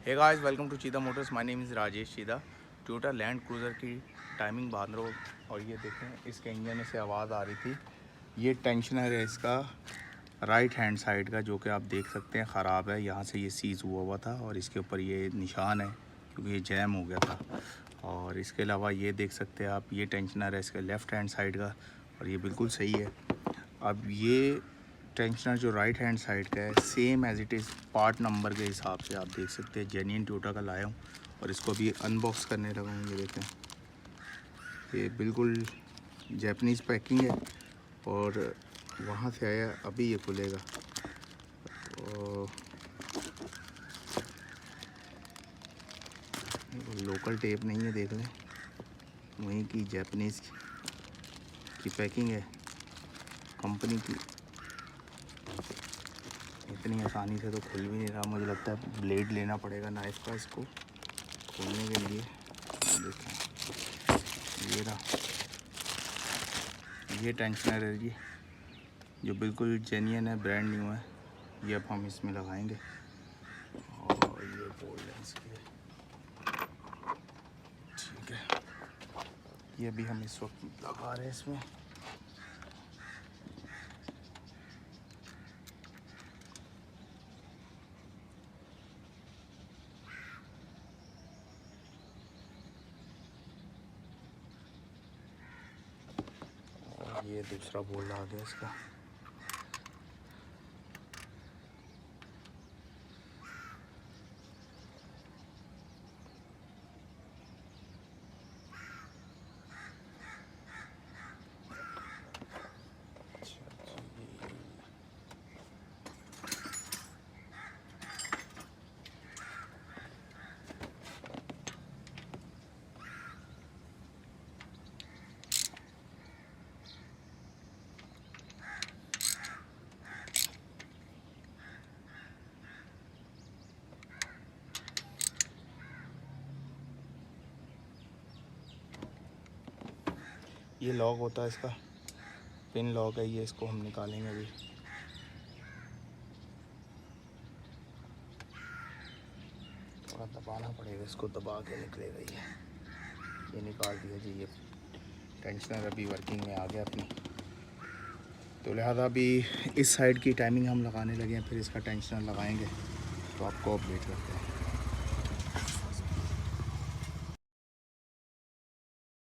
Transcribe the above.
Hey guys, welcome to Cheeda motors. My name is Rajesh Cheeda. Toyota Land Cruiser की timing बांध रहा हूँ और ये देखें इसके इंजन में से आवाज़ आ रही थी। ये टेंशनर है इसका राइट हैंड साइड का, जो कि आप देख सकते हैं ख़राब है। यहाँ से ये सीज़ हुआ था और इसके ऊपर ये निशान है क्योंकि ये जैम हो गया था। और इसके अलावा ये देख सकते हैं आप, ये टेंशनर है इसके लेफ़्ट हैंड साइड का और ये बिल्कुल सही है। अब ये टेंशनर जो राइट हैंड साइड का है, same as it is part number के हिसाब से आप देख सकते हैं जेन्युइन टोयोटा का लाया हूँ और इसको भी अनबॉक्स करने लगा हूँ। ये देखें, ये बिल्कुल जापानीज़ पैकिंग है और वहाँ से आया, अभी ये खुलेगा। और लोकल टेप नहीं है, देख लें, वहीं की जापानीज़ की पैकिंग है कंपनी की। इतनी आसानी से तो खुल भी नहीं रहा, मुझे लगता है ब्लेड लेना पड़ेगा नाइफ़ का इसको खोलने के लिए। देखें, ये रहा, ये टेंशनर है जी, जो बिल्कुल जेन्युइन है, ब्रांड न्यू है। ये अब हम इसमें लगाएंगे और ये बोल्ड है इसकी, ठीक है। ये भी हम इस वक्त लगा रहे हैं इसमें। और ये दूसरा बोल्ड आ गया इसका। ये लॉक होता है इसका, पिन लॉक है ये, इसको हम निकालेंगे अभी। थोड़ा दबाना पड़ेगा, इसको दबा के निकलेगा ये निकाल दिया जी। ये टेंशनर अभी वर्किंग में आ गया अपनी, तो लिहाजा अभी इस साइड की टाइमिंग हम लगाने लगे हैं, फिर इसका टेंशनर लगाएंगे तो आपको अपडेट करते हैं।